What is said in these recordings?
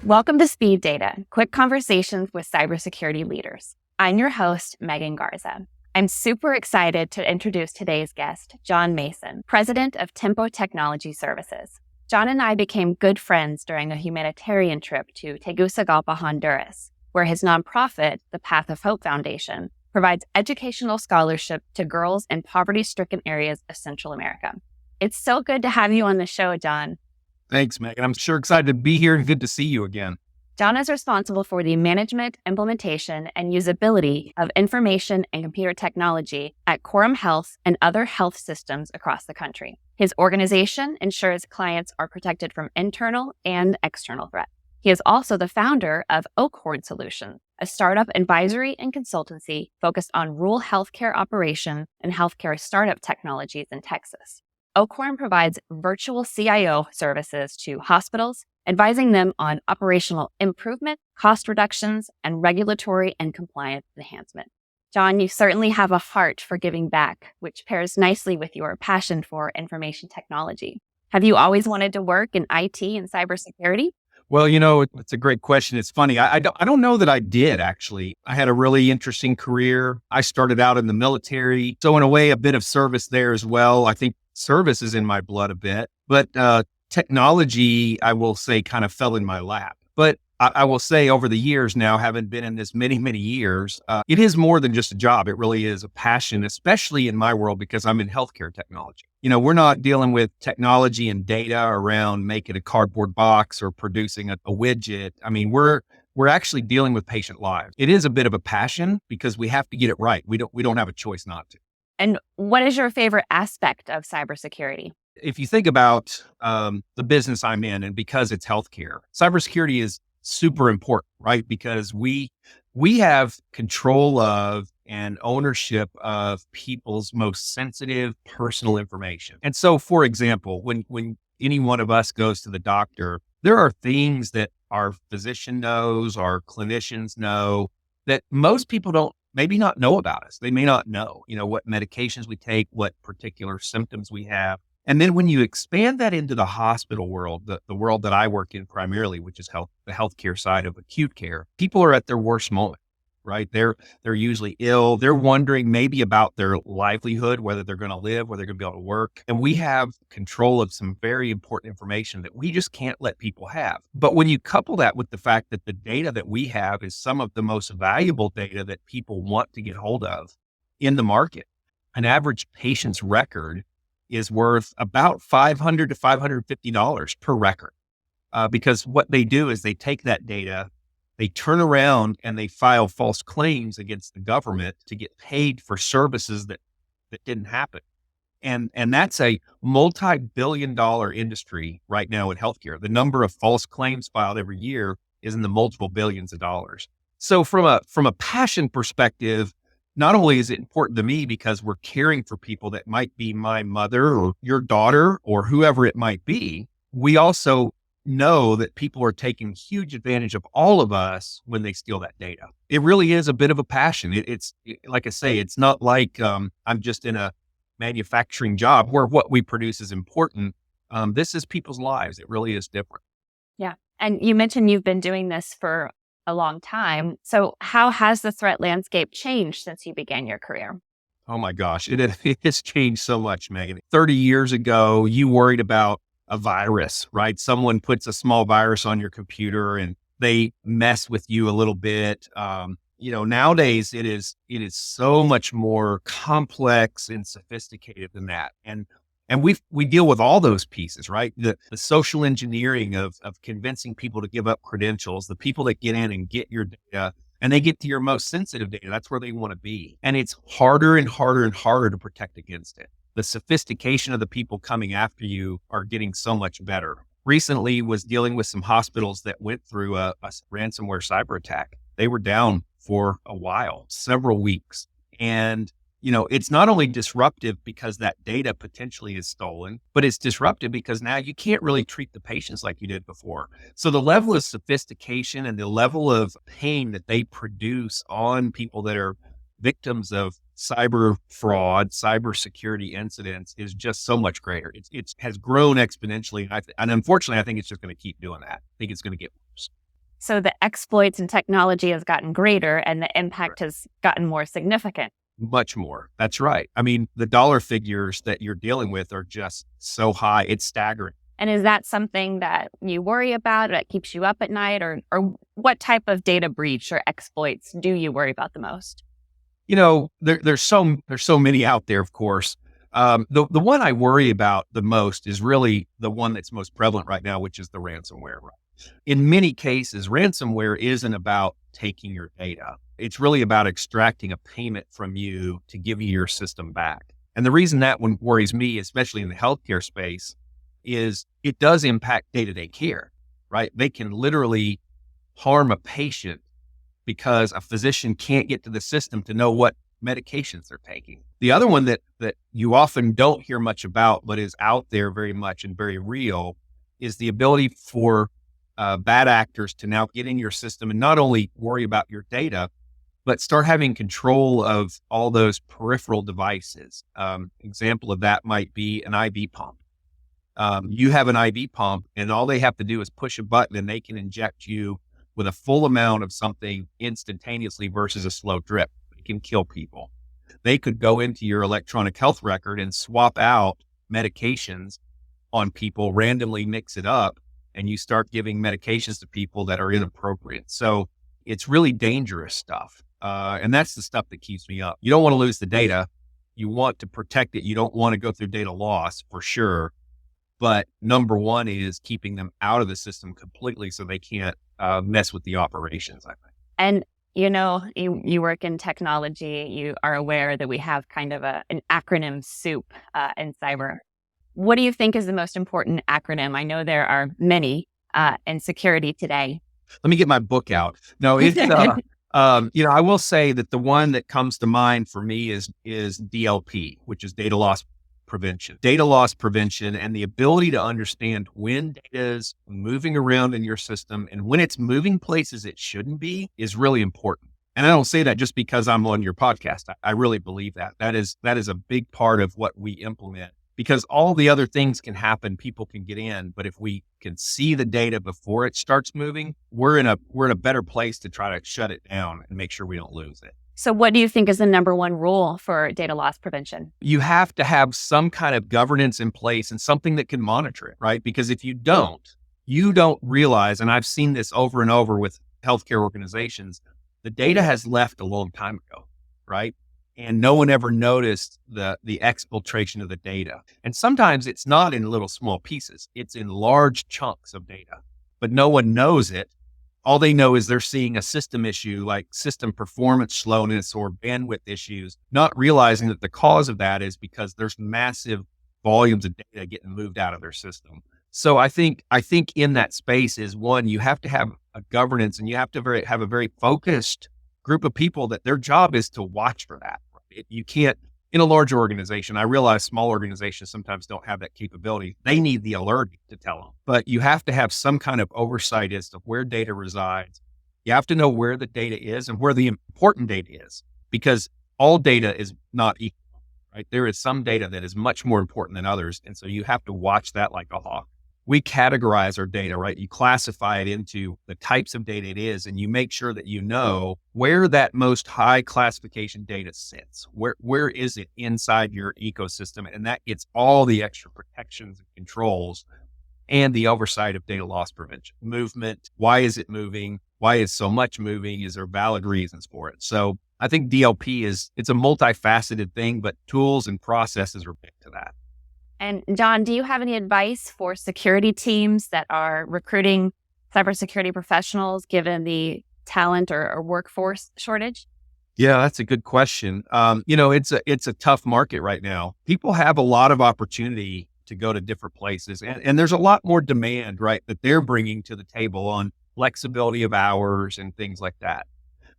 Welcome to Speed Data, quick conversations with cybersecurity leaders. I'm your host, Megan Garza. I'm super excited to introduce today's guest, John Mason, president of Tempo Technology Services. John and I became good friends during a humanitarian trip to Tegucigalpa, Honduras, where his nonprofit, the Path of Hope Foundation, provides educational scholarship to girls in poverty-stricken areas of Central America. It's so good to have you on the show, John. Thanks, Megan. I'm sure excited to be here and good to see you again. John is responsible for the management, implementation, and usability of information and computer technology at Quorum Health and other health systems across the country. His organization ensures clients are protected from internal and external threats. He is also the founder of Oakhorn Solutions, a startup advisory and consultancy focused on rural healthcare operations and healthcare startup technologies in Texas. Oakhorn provides virtual CIO services to hospitals, advising them on operational improvement, cost reductions, and regulatory and compliance enhancement. John, you certainly have a heart for giving back, which pairs nicely with your passion for information technology. Have you always wanted to work in IT and cybersecurity? Well, it's a great question. It's funny. I don't know that I did, actually. I had a really interesting career. I started out in the military. So in a way, a bit of service there as well. I think service is in my blood a bit, but technology, I will say, kind of fell in my lap. But I will say over the years now, having been in this many, many years, it is more than just a job. It really is a passion, especially in my world, because I'm in healthcare technology. We're not dealing with technology and data around making a cardboard box or producing a widget. I mean, we're actually dealing with patient lives. It is a bit of a passion because we have to get it right. We don't have a choice not to. And what is your favorite aspect of cybersecurity? If you think about the business I'm in, and because it's healthcare, cybersecurity is super important, right? Because we have control of and ownership of people's most sensitive personal information. And so, for example, when any one of us goes to the doctor, there are things that our physician knows, our clinicians know, that most people don't maybe not know about us. They may not know, what medications we take, what particular symptoms we have. And then when you expand that into the hospital world, the world that I work in primarily, which is the healthcare side of acute care, people are at their worst moment, right? They're usually ill. They're wondering maybe about their livelihood, whether they're going to live, whether they're going to be able to work. And we have control of some very important information that we just can't let people have. But when you couple that with the fact that the data that we have is some of the most valuable data that people want to get hold of in the market, an average patient's record is worth about $500 to $550 per record. Because what they do is they take that data, they turn around and they file false claims against the government to get paid for services that didn't happen. And that's a multi-billion-dollar industry right now in healthcare. The number of false claims filed every year is in the multiple billions of dollars. So from a passion perspective, not only is it important to me because we're caring for people that might be my mother or your daughter or whoever it might be, we also know that people are taking huge advantage of all of us when they steal that data. It really is a bit of a passion. It's like I say, it's not like I'm just in a manufacturing job where what we produce is important. This is people's lives. It really is different. Yeah. And you mentioned you've been doing this for a long time. So how has the threat landscape changed since you began your career? Oh my gosh, it has changed so much, Megan. 30 years ago, you worried about a virus, right? Someone puts a small virus on your computer and they mess with you a little bit. Nowadays it is so much more complex and sophisticated than that. And we deal with all those pieces, right? The social engineering of convincing people to give up credentials, the people that get in and get your data, and they get to your most sensitive data. That's where they want to be. And it's harder and harder and harder to protect against it. The sophistication of the people coming after you are getting so much better. Recently was dealing with some hospitals that went through a ransomware cyber attack. They were down for a while, several weeks. And it's not only disruptive because that data potentially is stolen, but it's disruptive because now you can't really treat the patients like you did before. So the level of sophistication and the level of pain that they produce on people that are victims of cyber fraud, cybersecurity incidents is just so much greater. It has grown exponentially. And unfortunately, I think it's just going to keep doing that. I think it's going to get worse. So the exploits and technology has gotten greater and the impact has gotten more significant. Much more. That's right. I mean, the dollar figures that you're dealing with are just so high. It's staggering. And is that something that you worry about, that keeps you up at night, or what type of data breach or exploits do you worry about the most? There's so many out there, of course. The one I worry about the most is really the one that's most prevalent right now, which is the ransomware. In many cases, ransomware isn't about taking your data. It's really about extracting a payment from you to give you your system back. And the reason that one worries me, especially in the healthcare space, is it does impact day-to-day care, right? They can literally harm a patient because a physician can't get to the system to know what medications they're taking. The other one that you often don't hear much about, but is out there very much and very real, is the ability for bad actors to now get in your system and not only worry about your data, but start having control of all those peripheral devices. Example of that might be an IV pump. You have an IV pump and all they have to do is push a button and they can inject you with a full amount of something instantaneously versus a slow drip. It can kill people. They could go into your electronic health record and swap out medications on people, randomly mix it up, and you start giving medications to people that are inappropriate. So it's really dangerous stuff. And that's the stuff that keeps me up. You don't want to lose the data. You want to protect it. You don't want to go through data loss for sure. But number one is keeping them out of the system completely so they can't mess with the operations, I think. And, you work in technology. You are aware that we have kind of an acronym soup in cyber. What do you think is the most important acronym? I know there are many in security today. Let me get my book out. No, it's, I will say that the one that comes to mind for me is DLP, which is data loss prevention. Data loss prevention and the ability to understand when data is moving around in your system and when it's moving places it shouldn't be is really important. And I don't say that just because I'm on your podcast. I really believe that. That is a big part of what we implement, because all the other things can happen. People can get in, but if we can see the data before it starts moving, we're in a better place to try to shut it down and make sure we don't lose it. So what do you think is the number one rule for data loss prevention? You have to have some kind of governance in place and something that can monitor it, right? Because if you don't realize, and I've seen this over and over with healthcare organizations, the data has left a long time ago, right? And no one ever noticed the exfiltration of the data. And sometimes it's not in little small pieces, it's in large chunks of data, but no one knows it. All they know is they're seeing a system issue like system performance slowness or bandwidth issues, not realizing that the cause of that is because there's massive volumes of data getting moved out of their system. So I think in that space is one, you have to have a governance and you have to have a very focused group of people that their job is to watch for that. You can't, in a large organization, I realize small organizations sometimes don't have that capability. They need the alert to tell them, but you have to have some kind of oversight as to where data resides. You have to know where the data is and where the important data is, because all data is not equal, right? There is some data that is much more important than others. And so you have to watch that like a hawk. We categorize our data, right? You classify it into the types of data it is, and you make sure that you know where that most high classification data sits. Where is it inside your ecosystem? And that gets all the extra protections and controls and the oversight of data loss prevention. Movement, why is it moving? Why is so much moving? Is there valid reasons for it? So I think DLP it's a multifaceted thing, but tools and processes are big to that. And John, do you have any advice for security teams that are recruiting cybersecurity professionals given the talent or workforce shortage? Yeah, that's a good question. It's a tough market right now. People have a lot of opportunity to go to different places, and there's a lot more demand, right, that they're bringing to the table on flexibility of hours and things like that.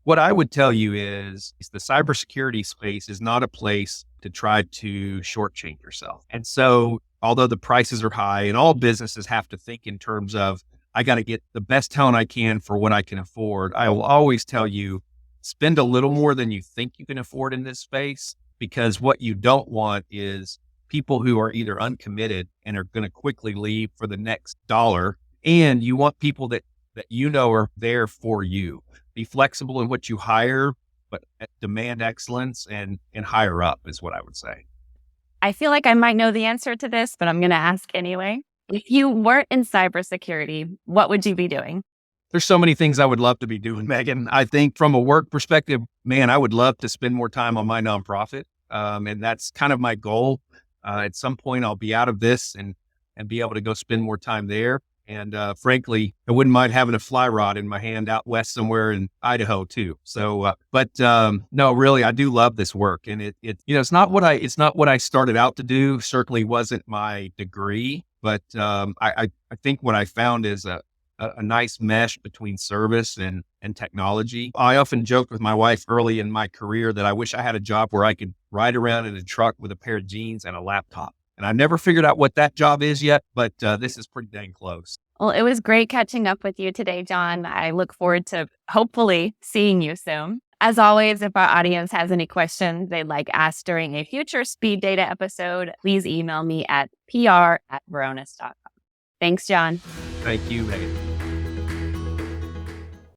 What I would tell you is the cybersecurity space is not a place to try to shortchange yourself. And so, although the prices are high and all businesses have to think in terms of, I got to get the best talent I can for what I can afford, I will always tell you, spend a little more than you think you can afford in this space, because what you don't want is people who are either uncommitted and are going to quickly leave for the next dollar. And you want people that that are there for you. Be flexible in what you hire, but demand excellence and hire up is what I would say. I feel like I might know the answer to this, but I'm going to ask anyway. If you weren't in cybersecurity, what would you be doing? There's so many things I would love to be doing, Megan. I think from a work perspective, man, I would love to spend more time on my nonprofit. And that's kind of my goal. At some point, I'll be out of this and be able to go spend more time there. And frankly, I wouldn't mind having a fly rod in my hand out west somewhere in Idaho too. So, no, really, I do love this work, and it's not what I started out to do. Certainly wasn't my degree, but I think what I found is a nice mesh between service and technology. I often joked with my wife early in my career that I wish I had a job where I could ride around in a truck with a pair of jeans and a laptop. And I never figured out what that job is yet, but this is pretty dang close. Well, it was great catching up with you today, John. I look forward to hopefully seeing you soon. As always, if our audience has any questions they'd like asked during a future Speed Data episode, please email me at pr@varonis.com. Thanks, John. Thank you, Megan.